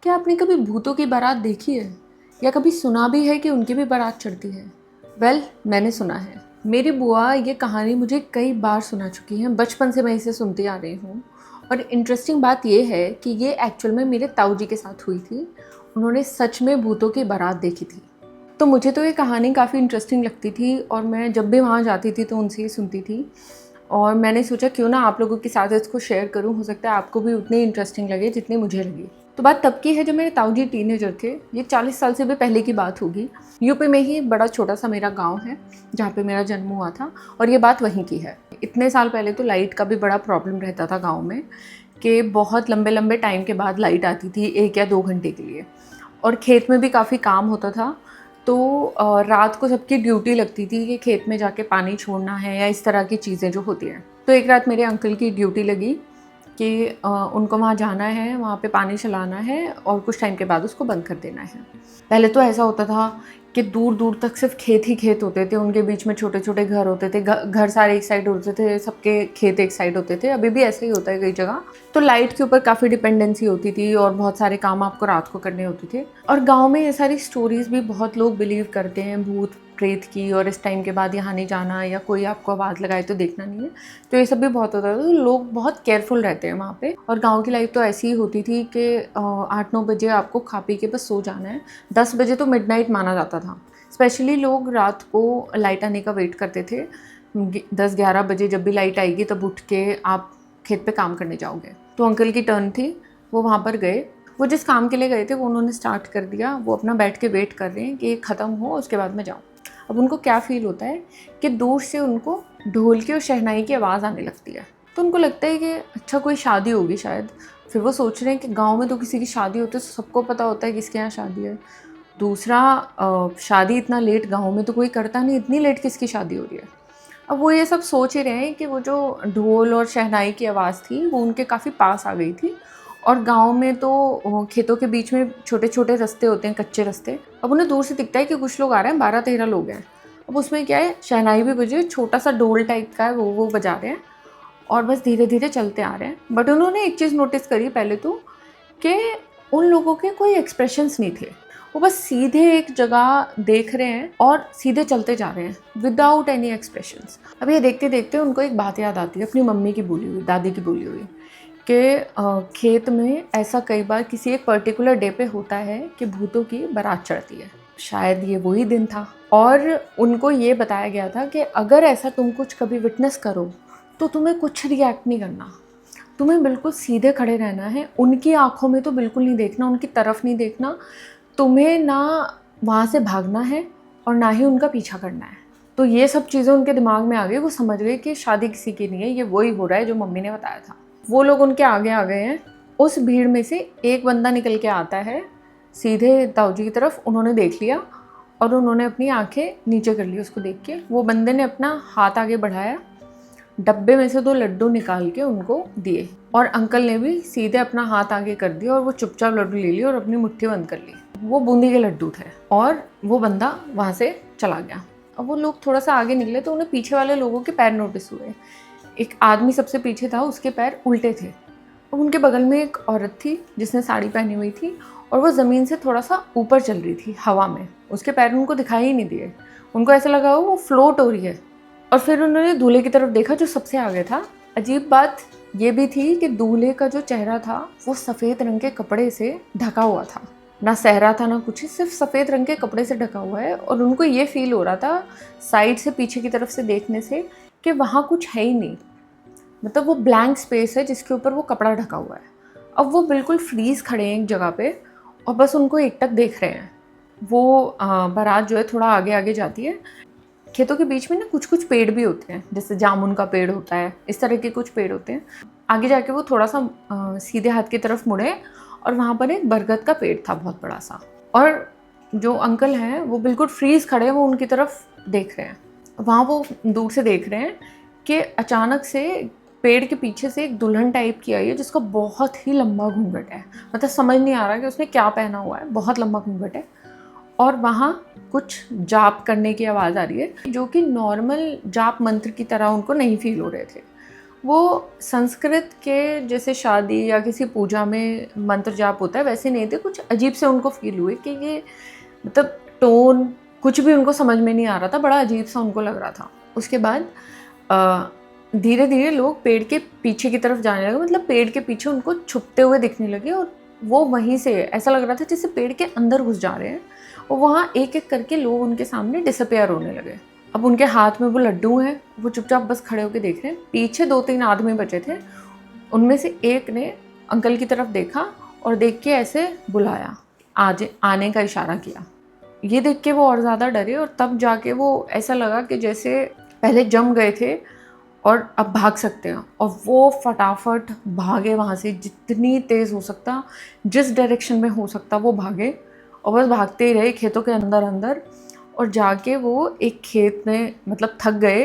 क्या आपने कभी भूतों की बारात देखी है या कभी सुना भी है कि उनकी भी बारात चढ़ती है? मैंने सुना है। मेरी बुआ ये कहानी मुझे कई बार सुना चुकी है, बचपन से मैं इसे सुनती आ रही हूँ। और इंटरेस्टिंग बात ये है कि ये एक्चुअल में मेरे ताऊ जी के साथ हुई थी। उन्होंने सच में भूतों की बारात देखी थी। तो मुझे तो ये कहानी काफ़ी इंटरेस्टिंग लगती थी और मैं जब भी वहाँ जाती थी तो उनसे ही सुनती थी। और मैंने सोचा क्यों ना आप लोगों के साथ इसको शेयर करूं, हो सकता है आपको भी उतनी इंटरेस्टिंग लगे जितनी मुझे लगी। तो बात तब की है जब मेरे ताऊ जी टीनेजर थे। ये 40 साल से भी पहले की बात होगी। यूपी में ही बड़ा छोटा सा मेरा गांव है जहाँ पे मेरा जन्म हुआ था और ये बात वहीं की है। इतने साल पहले तो लाइट का भी बड़ा प्रॉब्लम रहता था गाँव में, कि बहुत लंबे लंबे टाइम के बाद लाइट आती थी 1 या 2 घंटे के लिए। और खेत में भी काफ़ी काम होता था। तो रात को सबकी ड्यूटी लगती थी कि खेत में जाके पानी छोड़ना है या इस तरह की चीज़ें जो होती हैं। तो एक रात मेरे अंकल की ड्यूटी लगी कि उनको वहाँ जाना है, वहाँ पे पानी चलाना है और कुछ टाइम के बाद उसको बंद कर देना है। पहले तो ऐसा होता था कि दूर दूर तक सिर्फ खेत ही खेत होते थे, उनके बीच में छोटे छोटे घर होते थे, घर सारे एक साइड होते थे, सबके खेत एक साइड होते थे। अभी भी ऐसे ही होता है कई जगह। तो लाइट के ऊपर काफ़ी डिपेंडेंसी होती थी और बहुत सारे काम आपको रात को करने होते थे। और गाँव में ये सारी स्टोरीज़ भी बहुत लोग बिलीव करते हैं भूत प्रेत की, और इस टाइम के बाद यहाँ नहीं जाना या कोई आपको आवाज़ लगाए तो देखना नहीं है। तो ये सब भी बहुत होता था। तो लोग बहुत केयरफुल रहते हैं वहाँ पे। और गांव की लाइफ तो ऐसी ही होती थी कि 8-9 बजे आपको खा पी के बस सो जाना है। 10 बजे तो मिडनाइट माना जाता था। स्पेशली लोग रात को लाइट आने का वेट करते थे। 10-11 बजे जब भी लाइट आएगी तब उठ के आप खेत पे काम करने जाओगे। तो अंकल की टर्न थी, वो वहाँ पर गए। वो जिस काम के लिए गए थे वो उन्होंने स्टार्ट कर दिया। वो अपना बैठ के वेट कर रहे हैं कि ख़त्म हो उसके बाद मैं जाऊँ। अब उनको क्या फ़ील होता है कि दूर से उनको ढोल की और शहनाई की आवाज़ आने लगती है। तो उनको लगता है कि अच्छा कोई शादी होगी शायद। फिर वो सोच रहे हैं कि गांव में तो किसी की शादी होती है तो सबको पता होता है किसके यहाँ शादी है। दूसरा, शादी इतना लेट गांव में तो कोई करता नहीं, इतनी लेट किसकी शादी हो रही है। अब वो ये सब सोच ही रहे हैं कि वो जो ढोल और शहनाई की आवाज़ थी वो उनके काफ़ी पास आ गई थी। और गांव में तो खेतों के बीच में छोटे छोटे रास्ते होते हैं, कच्चे रास्ते। अब उन्हें दूर से दिखता है कि कुछ लोग आ रहे हैं, 12-13 लोग हैं। अब उसमें क्या है, शहनाई भी बजे, छोटा सा डोल टाइप का है वो बजा रहे हैं और बस धीरे धीरे चलते आ रहे हैं। बट उन्होंने एक चीज़ नोटिस करी पहले तो, कि उन लोगों के कोई एक्सप्रेशंस नहीं थे। वो बस सीधे एक जगह देख रहे हैं और सीधे चलते जा रहे हैं विदाउट एनी एक्सप्रेशंस। अब ये देखते देखते उनको एक बात याद आती है, अपनी मम्मी की बोली हुई, दादी की बोली हुई, कि खेत में ऐसा कई बार किसी एक पर्टिकुलर डे पे होता है कि भूतों की बारात चढ़ती है। शायद ये वही दिन था। और उनको ये बताया गया था कि अगर ऐसा तुम कुछ कभी विटनेस करो तो तुम्हें कुछ रिएक्ट नहीं करना, तुम्हें बिल्कुल सीधे खड़े रहना है। उनकी आंखों में तो बिल्कुल नहीं देखना, उनकी तरफ नहीं देखना। तुम्हें ना वहाँ से भागना है और ना ही उनका पीछा करना है। तो ये सब चीज़ें उनके दिमाग में आ गई। वो समझ गए कि शादी किसी की नहीं है, ये वही हो रहा है जो मम्मी ने बताया था। वो लोग उनके आगे आ गए हैं। उस भीड़ में से एक बंदा निकल के आता है सीधे ताऊ जी की तरफ। उन्होंने देख लिया और उन्होंने अपनी आंखें नीचे कर ली उसको देख के। वो बंदे ने अपना हाथ आगे बढ़ाया, डब्बे में से 2 लड्डू निकाल के उनको दिए और अंकल ने भी सीधे अपना हाथ आगे कर दिया और वो चुपचाप लड्डू ले लिए और अपनी मुट्ठी बंद कर ली। वो बूंदी के लड्डू थे और वो बंदा वहाँ से चला गया। अब वो लोग थोड़ा सा आगे निकले तो उन्हें पीछे वाले लोगों के पैर नोटिस हुए। एक आदमी सबसे पीछे था, उसके पैर उल्टे थे। अब उनके बगल में एक औरत थी जिसने साड़ी पहनी हुई थी और वो ज़मीन से थोड़ा सा ऊपर चल रही थी हवा में। उसके पैर उनको दिखाई ही नहीं दिए। उनको ऐसा लगा वो फ्लोट हो रही है। और फिर उन्होंने दूल्हे की तरफ देखा जो सबसे आगे था। अजीब बात ये भी थी कि दूल्हे का जो चेहरा था वो सफ़ेद रंग के कपड़े से ढका हुआ था। ना सहरा था ना कुछ, सिर्फ सफ़ेद रंग के कपड़े से ढका हुआ है। और उनको ये फील हो रहा था साइड से, पीछे की तरफ से देखने से, कि वहाँ कुछ है ही नहीं। मतलब वो ब्लैंक स्पेस है जिसके ऊपर वो कपड़ा ढका हुआ है। अब वो बिल्कुल फ्रीज खड़े हैं एक जगह पे और बस उनको एकटक देख रहे हैं। वो बारात जो है थोड़ा आगे आगे जाती है। खेतों के बीच में ना कुछ कुछ पेड़ भी होते हैं, जैसे जामुन का पेड़ होता है, इस तरह के कुछ पेड़ होते हैं। आगे जाके वो थोड़ा सा सीधे हाथ की तरफ मुड़े और वहाँ पर एक बरगद का पेड़ था बहुत बड़ा सा। और जो अंकल हैं वो बिल्कुल फ्रीज खड़े हैं, वो उनकी तरफ देख रहे हैं। वहाँ वो दूर से देख रहे हैं कि अचानक से पेड़ के पीछे से एक दुल्हन टाइप की आई है जिसका बहुत ही लंबा घूंघट है। मतलब समझ नहीं आ रहा कि उसने क्या पहना हुआ है, बहुत लंबा घूंघट है। और वहाँ कुछ जाप करने की आवाज़ आ रही है जो कि नॉर्मल जाप मंत्र की तरह उनको नहीं फील हो रहे थे। वो संस्कृत के जैसे शादी या किसी पूजा में मंत्र जाप होता है वैसे नहीं थे, कुछ अजीब से उनको फील हुए कि ये मतलब टोन कुछ भी उनको समझ में नहीं आ रहा था, बड़ा अजीब सा उनको लग रहा था। उसके बाद धीरे धीरे लोग पेड़ के पीछे की तरफ जाने लगे, मतलब पेड़ के पीछे उनको छुपते हुए दिखने लगे और वो वहीं से ऐसा लग रहा था जैसे पेड़ के अंदर घुस जा रहे हैं और वहाँ एक एक करके लोग उनके सामने डिसअपेयर होने लगे। अब उनके हाथ में वो लड्डू हैं, वो चुपचाप बस खड़े होकर देख रहे हैं। पीछे 2-3 आदमी बचे थे, उनमें से एक ने अंकल की तरफ देखा और देख के ऐसे बुलाया, आज आने का इशारा किया। ये देख के वो और ज़्यादा डरे और तब जाके वो ऐसा लगा कि जैसे पहले जम गए थे और अब भाग सकते हैं, और वो फटाफट भागे वहाँ से, जितनी तेज़ हो सकता, जिस डायरेक्शन में हो सकता वो भागे और बस भागते ही रहे खेतों के अंदर अंदर। और जाके वो एक खेत में मतलब थक गए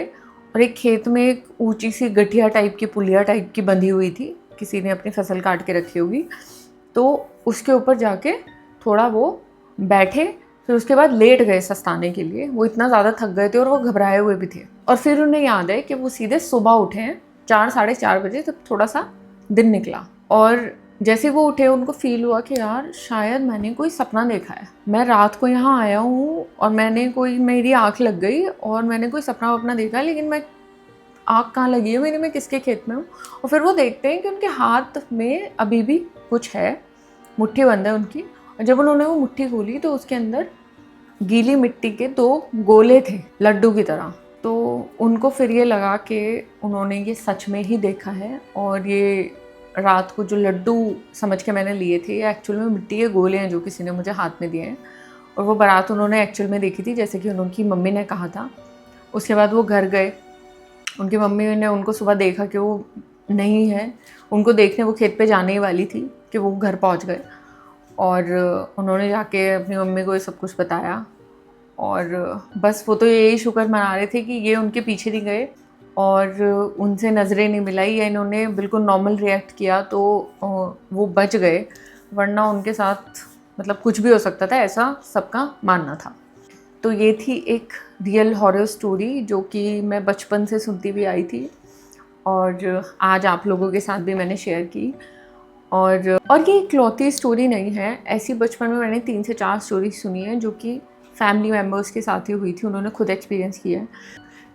और एक खेत में एक ऊंची सी गठिया टाइप की पुलिया टाइप की बंधी हुई थी, किसी ने अपनी फसल काट के रखी होगी, तो उसके ऊपर जाके थोड़ा वो बैठे, फिर उसके बाद लेट गए सस्ताने के लिए। वो इतना ज़्यादा थक गए थे और वो घबराए हुए भी थे। और फिर उन्हें याद है कि वो सीधे सुबह उठे हैं 4-4:30 बजे, तब थोड़ा सा दिन निकला। और जैसे वो उठे उनको फील हुआ कि यार शायद मैंने कोई सपना देखा है, मैं रात को यहाँ आया हूँ और मेरी आँख लग गई और मैंने कोई सपना वपना देखा, लेकिन मैं आँख कहाँ लगी है मेरी, मैं किसके खेत में हूँ। और फिर वो देखते हैं कि उनके हाथ में अभी भी कुछ है, मुट्ठी बंद है उनकी। और जब उन्होंने वो मुट्ठी खोली तो उसके अंदर गीली मिट्टी के 2 गोले थे लड्डू की तरह। तो उनको फिर ये लगा कि उन्होंने ये सच में ही देखा है और ये रात को जो लड्डू समझ के मैंने लिए थे ये एक्चुअल में मिट्टी के गोले हैं जो किसी ने मुझे हाथ में दिए हैं। और वो बारात उन्होंने एक्चुअल में देखी थी जैसे कि उनकी मम्मी ने कहा था। उसके बाद वो घर गए, उनकी मम्मी ने उनको सुबह देखा कि वो नहीं है, उनको देखने वो खेत पे जाने ही वाली थी कि वो घर पहुंच गए। और उन्होंने जाके अपनी मम्मी को ये सब कुछ बताया और बस वो तो यही शुक्र मना रहे थे कि ये उनके पीछे नहीं गए और उनसे नज़रें नहीं मिलाई या इन्होंने बिल्कुल नॉर्मल रिएक्ट किया तो वो बच गए, वरना उनके साथ मतलब कुछ भी हो सकता था, ऐसा सबका मानना था। तो ये थी एक रियल हॉरर स्टोरी जो कि मैं बचपन से सुनती भी आई थी और आज आप लोगों के साथ भी मैंने शेयर की। और ये इकलौती स्टोरी नहीं है, ऐसी बचपन में मैंने 3 से 4 स्टोरी सुनी है जो कि फैमिली मेम्बर्स के साथ ही हुई थी, उन्होंने खुद एक्सपीरियंस किया है।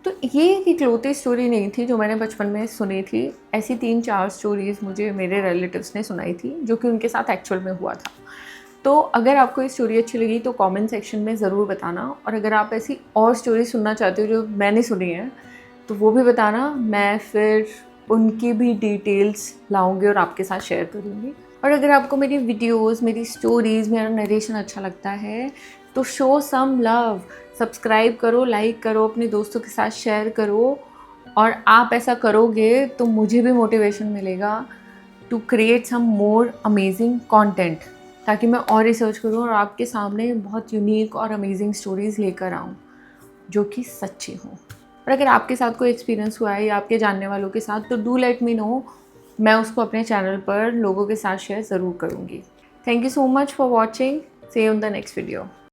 तो ये एक इकलौती स्टोरी नहीं थी जो मैंने बचपन में सुनी थी, ऐसी 3-4 स्टोरीज़ मुझे मेरे रिलेटिव्स ने सुनाई थी जो कि उनके साथ एक्चुअल में हुआ था। तो अगर आपको ये स्टोरी अच्छी लगी तो कमेंट सेक्शन में ज़रूर बताना, और अगर आप ऐसी और स्टोरी सुनना चाहते हो जो मैंने सुनी है तो वो भी बताना, मैं फिर उनकी भी डिटेल्स लाऊंगी और आपके साथ शेयर करूँगी। और अगर आपको मेरी वीडियोस, मेरी स्टोरीज़, मेरा नरेशन अच्छा लगता है तो शो सम लव, सब्सक्राइब करो, लाइक करो, अपने दोस्तों के साथ शेयर करो। और आप ऐसा करोगे तो मुझे भी मोटिवेशन मिलेगा to create some more amazing content, ताकि मैं और रिसर्च करूँ और आपके सामने बहुत यूनिक और अमेजिंग स्टोरीज़ लेकर आऊँ जो कि सच्ची हों। और अगर आपके साथ कोई एक्सपीरियंस हुआ है या आपके जानने वालों के साथ तो डू लेट मी नो, मैं उसको अपने चैनल पर लोगों के साथ शेयर ज़रूर करूँगी। Thank you so much for watching, see you in the next video.